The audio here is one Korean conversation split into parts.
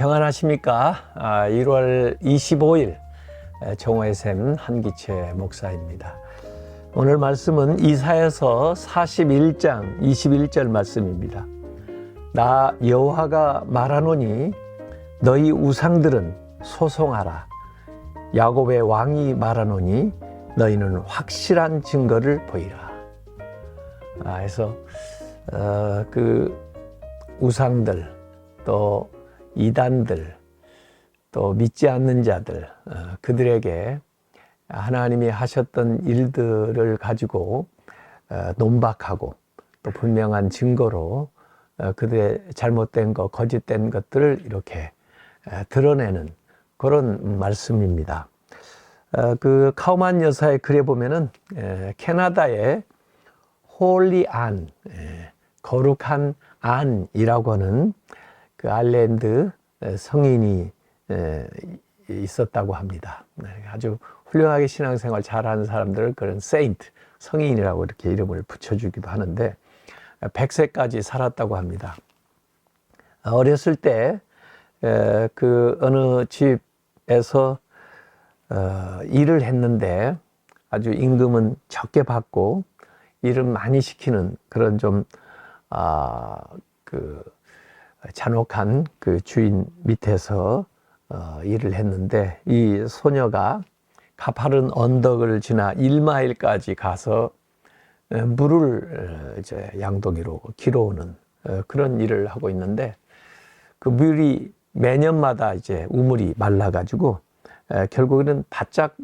평안하십니까? 1월 25일 정오의 샘 한기채 목사입니다. 오늘 말씀은 이사야서 41장 21절 말씀입니다. 나 여호와가 말하노니 너희 우상들은 소송하라. 야곱의 왕이 말하노니 너희는 확실한 증거를 보이라. 그래서 그 우상들 또 이단들 또 믿지 않는 자들 그들에게 하나님이 하셨던 일들을 가지고 논박하고 또 분명한 증거로 그들의 잘못된 것, 거짓된 것들을 이렇게 드러내는 그런 말씀입니다. 그 카우만 여사의 글에 보면은 캐나다의 홀리 안, 거룩한 안이라고 하는 그 아일랜드 성인이 있었다고 합니다. 아주 훌륭하게 신앙생활 잘하는 사람들을 그런 세인트, 성인이라고 이렇게 이름을 붙여주기도 하는데 100세까지 살았다고 합니다. 어렸을 때 그 어느 집에서 일을 했는데 아주 임금은 적게 받고 일을 많이 시키는 그런 좀 그 잔혹한 그 주인 밑에서 일을 했는데 이 소녀가 가파른 언덕을 지나 1마일까지 가서 물을 이제 양동이로 길어오는 그런 일을 하고 있는데 그 물이 매년마다 이제 우물이 말라가지고 결국에는 바짝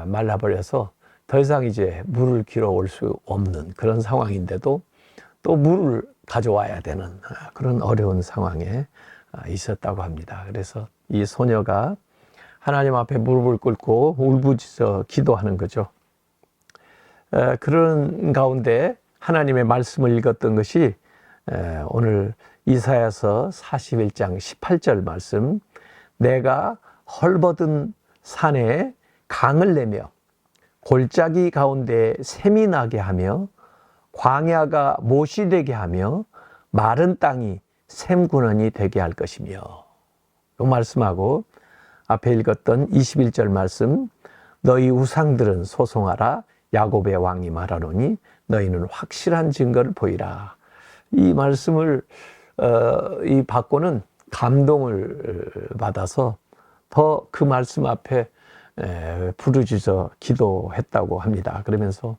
말라버려서 더 이상 이제 물을 길어올 수 없는 그런 상황인데도 또 물을 가져와야 되는 그런 어려운 상황에 있었다고 합니다. 그래서 이 소녀가 하나님 앞에 무릎을 꿇고 울부짖어 기도하는 거죠. 그런 가운데 하나님의 말씀을 읽었던 것이 오늘 이사야서 41장 18절 말씀, 내가 헐벗은 산에 강을 내며 골짜기 가운데 샘이 나게 하며 광야가 못이 되게 하며 마른 땅이 샘군원이 되게 할 것이며, 이 말씀하고 앞에 읽었던 21절 말씀, 너희 우상들은 소송하라. 야곱의 왕이 말하노니 너희는 확실한 증거를 보이라. 이 말씀을 받고는 감동을 받아서 더 그 말씀 앞에 부르짖어 기도했다고 합니다. 그러면서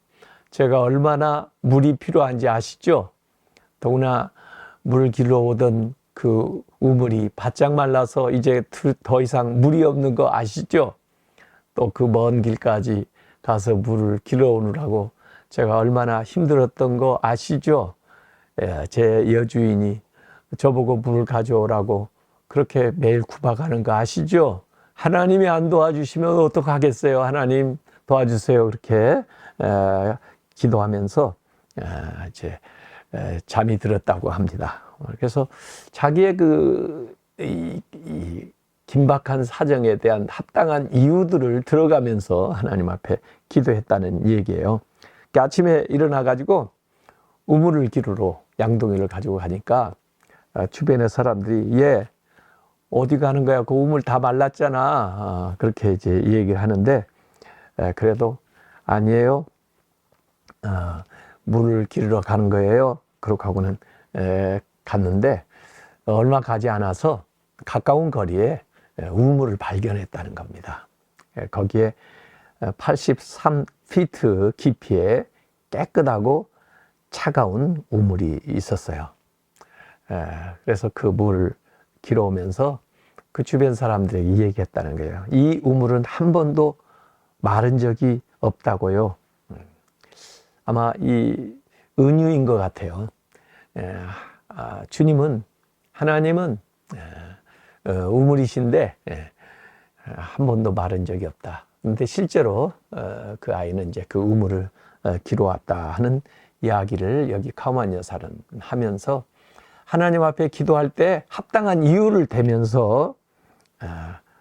제가 얼마나 물이 필요한지 아시죠? 더구나 물 길러오던 그 우물이 바짝 말라서 이제 더 이상 물이 없는 거 아시죠? 또 그 먼 길까지 가서 물을 길러오느라고 제가 얼마나 힘들었던 거 아시죠? 제 여주인이 저보고 물을 가져오라고 그렇게 매일 구박하는 거 아시죠? 하나님이 안 도와주시면 어떡하겠어요? 하나님 도와주세요. 그렇게 기도하면서 이제 잠이 들었다고 합니다. 그래서 자기의 이 긴박한 사정에 대한 합당한 이유들을 들어가면서 하나님 앞에 기도했다는 얘기예요. 아침에 일어나 가지고 우물을 기르러 양동이를 가지고 가니까 주변의 사람들이 얘 어디 가는 거야? 그 우물 다 말랐잖아. 그렇게 이제 얘기를 하는데 그래도 아니에요. 물을 기르러 가는 거예요. 그러고 하고는 갔는데 얼마 가지 않아서 가까운 거리에 우물을 발견했다는 겁니다. 거기에 83피트 깊이에 깨끗하고 차가운 우물이 있었어요. 그래서 그 물을 길어오면서 그 주변 사람들에게 얘기했다는 거예요. 이 우물은 한 번도 마른 적이 없다고요. 아마 이 은유인 것 같아요. 주님은, 하나님은 우물이신데 한 번도 마른 적이 없다. 그런데 실제로 그 아이는 이제 그 우물을 길어왔다 하는 이야기를 여기 카우만 여사는 하면서 하나님 앞에 기도할 때 합당한 이유를 대면서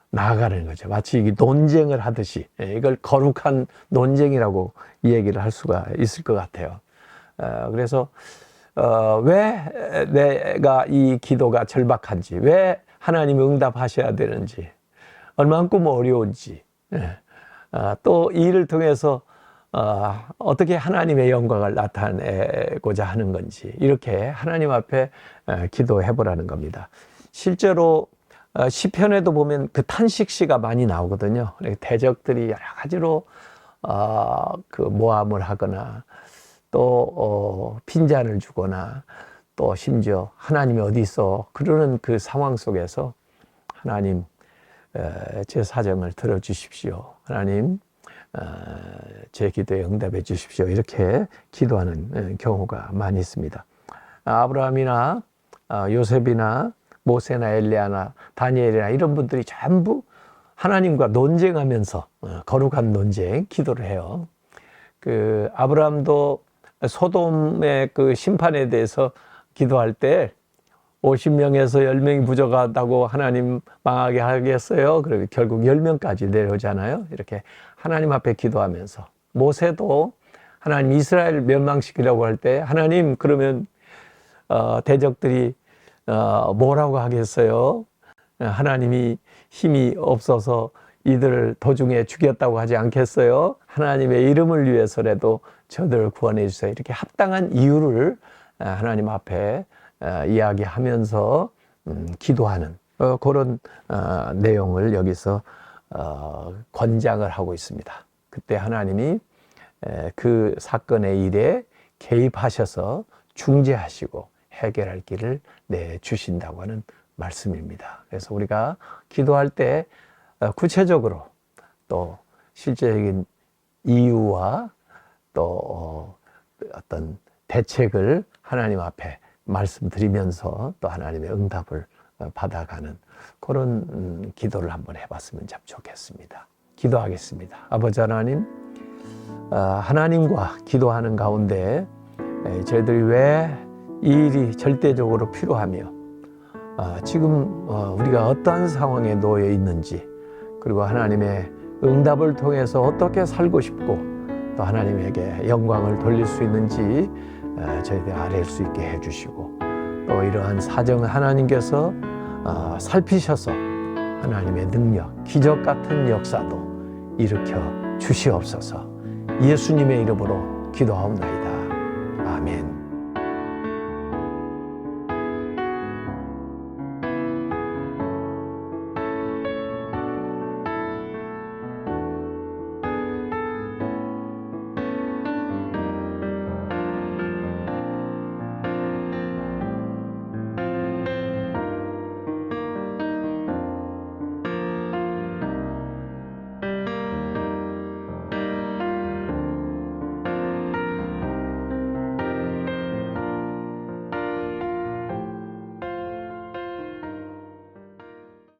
나아가는 거죠. 마치 이게 논쟁을 하듯이 이걸 거룩한 논쟁이라고 얘기를 할 수가 있을 것 같아요. 그래서 왜 내가 이 기도가 절박한지, 왜 하나님이 응답하셔야 되는지, 얼만큼 어려운지, 또 이 일을 통해서 어떻게 하나님의 영광을 나타내고자 하는 건지, 이렇게 하나님 앞에 기도해 보라는 겁니다. 실제로 시편에도 보면 그 탄식시가 많이 나오거든요. 대적들이 여러 가지로 그 모함을 하거나 또 핀잔을 주거나 또 심지어 하나님이 어디 있어 그러는 그 상황 속에서 하나님, 제 사정을 들어주십시오. 하나님, 제 기도에 응답해 주십시오. 이렇게 기도하는 경우가 많이 있습니다. 아브라함이나 요셉이나 모세나 엘리야나 다니엘이나 이런 분들이 전부 하나님과 논쟁하면서 거룩한 논쟁, 기도를 해요. 그 아브라함도 소돔의 그 심판에 대해서 기도할 때 50명에서 10명이 부족하다고 하나님 망하게 하겠어요? 그리고 결국 10명까지 내려오잖아요. 이렇게 하나님 앞에 기도하면서. 모세도 하나님 이스라엘 멸망시키려고 할 때 하나님 그러면 대적들이 뭐라고 하겠어요? 하나님이 힘이 없어서 이들을 도중에 죽였다고 하지 않겠어요? 하나님의 이름을 위해서라도 저들을 구원해 주세요. 이렇게 합당한 이유를 하나님 앞에 이야기하면서 기도하는 그런 내용을 여기서 권장을 하고 있습니다. 그때 하나님이 그 사건의 일에 개입하셔서 중재하시고 해결할 길을 내주신다고 하는 말씀입니다. 그래서 우리가 기도할 때 구체적으로 또 실제적인 이유와 또 어떤 대책을 하나님 앞에 말씀드리면서 또 하나님의 응답을 받아가는 그런 기도를 한번 해봤으면 참 좋겠습니다. 기도하겠습니다. 아버지 하나님, 하나님과 기도하는 가운데 저희들이 왜 이 일이 절대적으로 필요하며 지금 우리가 어떠한 상황에 놓여 있는지, 그리고 하나님의 응답을 통해서 어떻게 살고 싶고 또 하나님에게 영광을 돌릴 수 있는지 저희들 알릴 수 있게 해주시고, 또 이러한 사정을 하나님께서 살피셔서 하나님의 능력, 기적 같은 역사도 일으켜 주시옵소서. 예수님의 이름으로 기도하옵나이다. 아멘.